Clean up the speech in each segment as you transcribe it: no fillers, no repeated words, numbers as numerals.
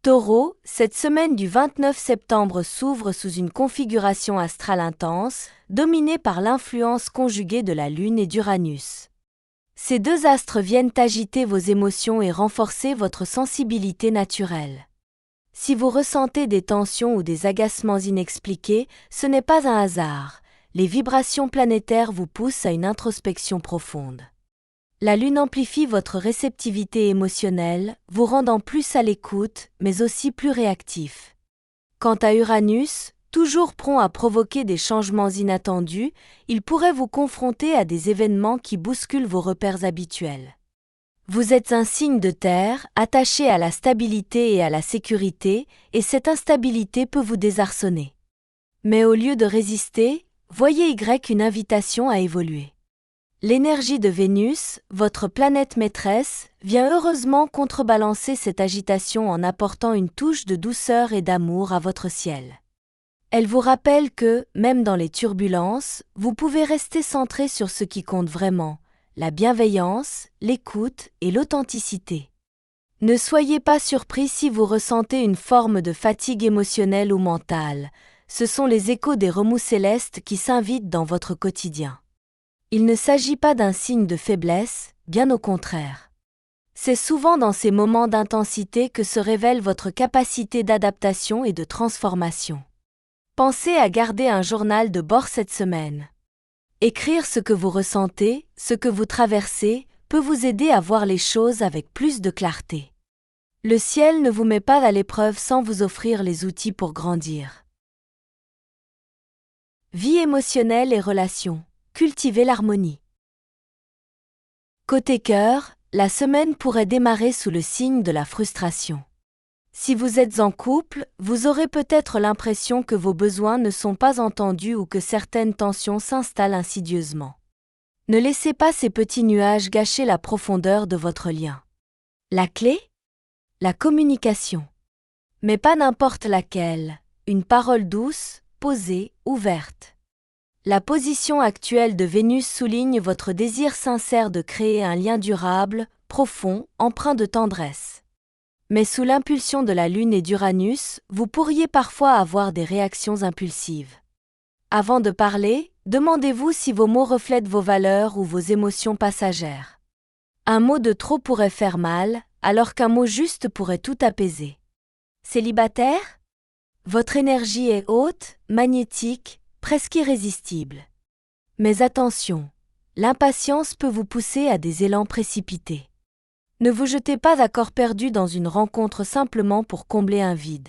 Taureau, cette semaine du 29 septembre s'ouvre sous une configuration astrale intense, dominée par l'influence conjuguée de la Lune et d'Uranus. Ces deux astres viennent agiter vos émotions et renforcer votre sensibilité naturelle. Si vous ressentez des tensions ou des agacements inexpliqués, ce n'est pas un hasard. Les vibrations planétaires vous poussent à une introspection profonde. La Lune amplifie votre réceptivité émotionnelle, vous rendant plus à l'écoute, mais aussi plus réactif. Quant à Uranus, toujours prompt à provoquer des changements inattendus, il pourrait vous confronter à des événements qui bousculent vos repères habituels. Vous êtes un signe de terre, attaché à la stabilité et à la sécurité, et cette instabilité peut vous désarçonner. Mais au lieu de résister, voyez Y une invitation à évoluer. L'énergie de Vénus, votre planète maîtresse, vient heureusement contrebalancer cette agitation en apportant une touche de douceur et d'amour à votre ciel. Elle vous rappelle que, même dans les turbulences, vous pouvez rester centré sur ce qui compte vraiment, la bienveillance, l'écoute et l'authenticité. Ne soyez pas surpris si vous ressentez une forme de fatigue émotionnelle ou mentale, ce sont les échos des remous célestes qui s'invitent dans votre quotidien. Il ne s'agit pas d'un signe de faiblesse, bien au contraire. C'est souvent dans ces moments d'intensité que se révèle votre capacité d'adaptation et de transformation. Pensez à garder un journal de bord cette semaine. Écrire ce que vous ressentez, ce que vous traversez, peut vous aider à voir les choses avec plus de clarté. Le ciel ne vous met pas à l'épreuve sans vous offrir les outils pour grandir. Vie émotionnelle et relations. Cultivez l'harmonie. Côté cœur, la semaine pourrait démarrer sous le signe de la frustration. Si vous êtes en couple, vous aurez peut-être l'impression que vos besoins ne sont pas entendus ou que certaines tensions s'installent insidieusement. Ne laissez pas ces petits nuages gâcher la profondeur de votre lien. La clé ? La communication. Mais pas n'importe laquelle, une parole douce, posée, ouverte. La position actuelle de Vénus souligne votre désir sincère de créer un lien durable, profond, empreint de tendresse. Mais sous l'impulsion de la Lune et d'Uranus, vous pourriez parfois avoir des réactions impulsives. Avant de parler, demandez-vous si vos mots reflètent vos valeurs ou vos émotions passagères. Un mot de trop pourrait faire mal, alors qu'un mot juste pourrait tout apaiser. Célibataire ? Votre énergie est haute, magnétique, presque irrésistible. Mais attention, l'impatience peut vous pousser à des élans précipités. Ne vous jetez pas à corps perdu dans une rencontre simplement pour combler un vide.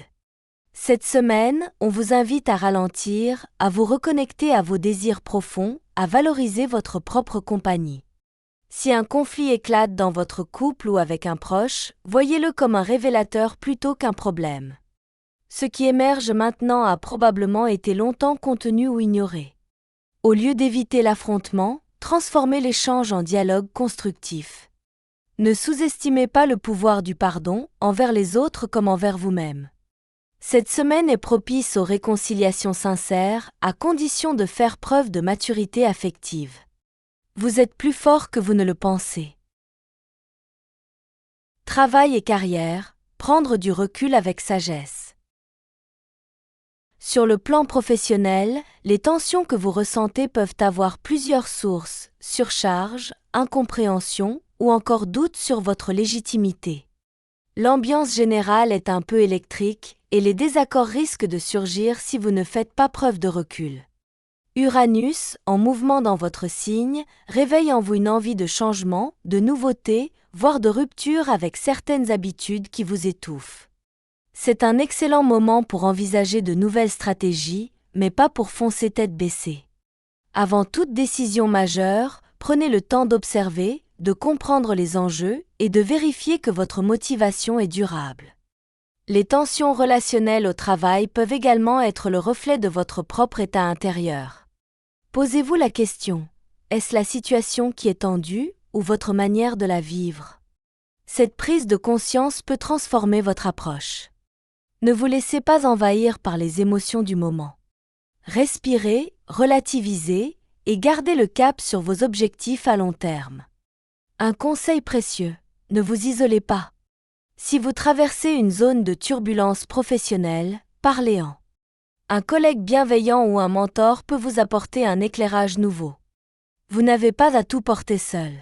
Cette semaine, on vous invite à ralentir, à vous reconnecter à vos désirs profonds, à valoriser votre propre compagnie. Si un conflit éclate dans votre couple ou avec un proche, voyez-le comme un révélateur plutôt qu'un problème. Ce qui émerge maintenant a probablement été longtemps contenu ou ignoré. Au lieu d'éviter l'affrontement, transformez l'échange en dialogue constructif. Ne sous-estimez pas le pouvoir du pardon, envers les autres comme envers vous-même. Cette semaine est propice aux réconciliations sincères, à condition de faire preuve de maturité affective. Vous êtes plus fort que vous ne le pensez. Travail et carrière, prendre du recul avec sagesse. Sur le plan professionnel, les tensions que vous ressentez peuvent avoir plusieurs sources, surcharge, incompréhension ou encore doute sur votre légitimité. L'ambiance générale est un peu électrique et les désaccords risquent de surgir si vous ne faites pas preuve de recul. Uranus, en mouvement dans votre signe, réveille en vous une envie de changement, de nouveauté, voire de rupture avec certaines habitudes qui vous étouffent. C'est un excellent moment pour envisager de nouvelles stratégies, mais pas pour foncer tête baissée. Avant toute décision majeure, prenez le temps d'observer, de comprendre les enjeux et de vérifier que votre motivation est durable. Les tensions relationnelles au travail peuvent également être le reflet de votre propre état intérieur. Posez-vous la question, est-ce la situation qui est tendue ou votre manière de la vivre ? Cette prise de conscience peut transformer votre approche. Ne vous laissez pas envahir par les émotions du moment. Respirez, relativisez et gardez le cap sur vos objectifs à long terme. Un conseil précieux, ne vous isolez pas. Si vous traversez une zone de turbulence professionnelle, parlez-en. Un collègue bienveillant ou un mentor peut vous apporter un éclairage nouveau. Vous n'avez pas à tout porter seul.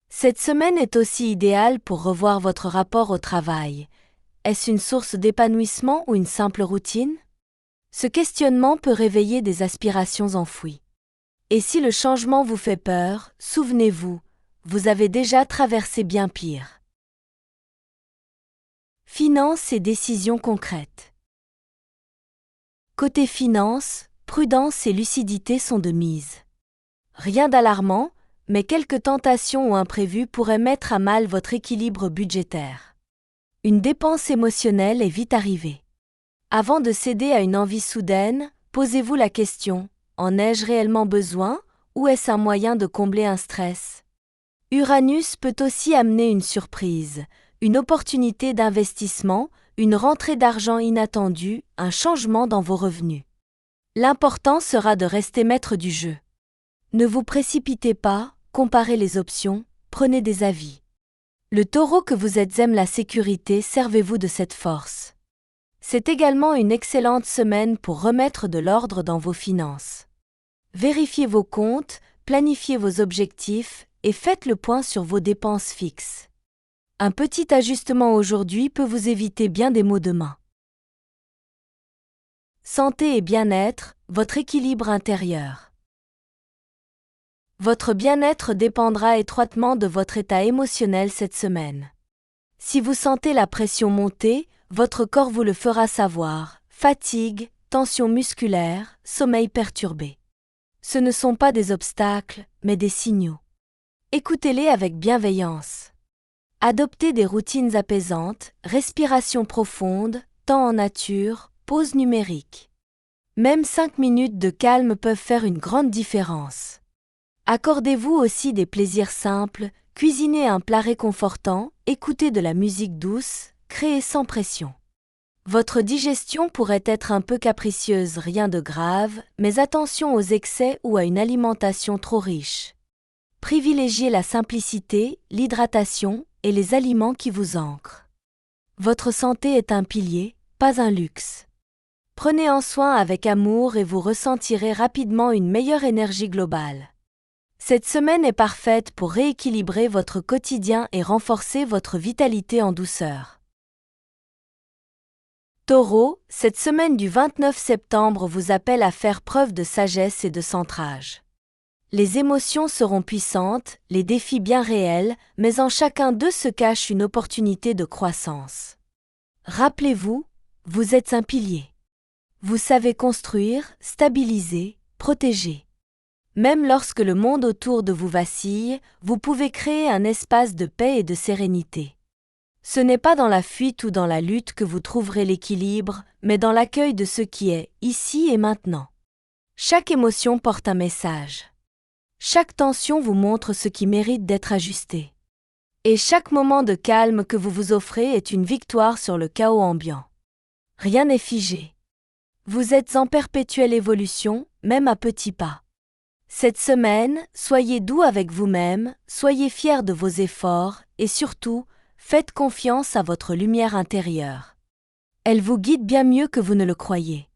Cette semaine est aussi idéale pour revoir votre rapport au travail. Est-ce une source d'épanouissement ou une simple routine? Ce questionnement peut réveiller des aspirations enfouies. Et si le changement vous fait peur, souvenez-vous, vous avez déjà traversé bien pire. Finances et décisions concrètes. Côté finances, prudence et lucidité sont de mise. Rien d'alarmant, mais quelques tentations ou imprévus pourraient mettre à mal votre équilibre budgétaire. Une dépense émotionnelle est vite arrivée. Avant de céder à une envie soudaine, posez-vous la question: en ai-je réellement besoin, ou est-ce un moyen de combler un stress? Uranus peut aussi amener une surprise, une opportunité d'investissement, une rentrée d'argent inattendue, un changement dans vos revenus. L'important sera de rester maître du jeu. Ne vous précipitez pas, comparez les options, prenez des avis. Le taureau que vous êtes aime la sécurité, servez-vous de cette force. C'est également une excellente semaine pour remettre de l'ordre dans vos finances. Vérifiez vos comptes, planifiez vos objectifs et faites le point sur vos dépenses fixes. Un petit ajustement aujourd'hui peut vous éviter bien des maux demain. Santé et bien-être, votre équilibre intérieur. Votre bien-être dépendra étroitement de votre état émotionnel cette semaine. Si vous sentez la pression monter, votre corps vous le fera savoir: fatigue, tension musculaire, sommeil perturbé. Ce ne sont pas des obstacles, mais des signaux. Écoutez-les avec bienveillance. Adoptez des routines apaisantes, respiration profonde, temps en nature, pause numérique. Même 5 minutes de calme peuvent faire une grande différence. Accordez-vous aussi des plaisirs simples, cuisinez un plat réconfortant, écoutez de la musique douce, créez sans pression. Votre digestion pourrait être un peu capricieuse, rien de grave, mais attention aux excès ou à une alimentation trop riche. Privilégiez la simplicité, l'hydratation et les aliments qui vous ancrent. Votre santé est un pilier, pas un luxe. Prenez en soin avec amour et vous ressentirez rapidement une meilleure énergie globale. Cette semaine est parfaite pour rééquilibrer votre quotidien et renforcer votre vitalité en douceur. Taureau, cette semaine du 29 septembre vous appelle à faire preuve de sagesse et de centrage. Les émotions seront puissantes, les défis bien réels, mais en chacun d'eux se cache une opportunité de croissance. Rappelez-vous, vous êtes un pilier. Vous savez construire, stabiliser, protéger. Même lorsque le monde autour de vous vacille, vous pouvez créer un espace de paix et de sérénité. Ce n'est pas dans la fuite ou dans la lutte que vous trouverez l'équilibre, mais dans l'accueil de ce qui est, ici et maintenant. Chaque émotion porte un message. Chaque tension vous montre ce qui mérite d'être ajusté. Et chaque moment de calme que vous vous offrez est une victoire sur le chaos ambiant. Rien n'est figé. Vous êtes en perpétuelle évolution, même à petits pas. Cette semaine, soyez doux avec vous-même, soyez fiers de vos efforts et surtout, faites confiance à votre lumière intérieure. Elle vous guide bien mieux que vous ne le croyez.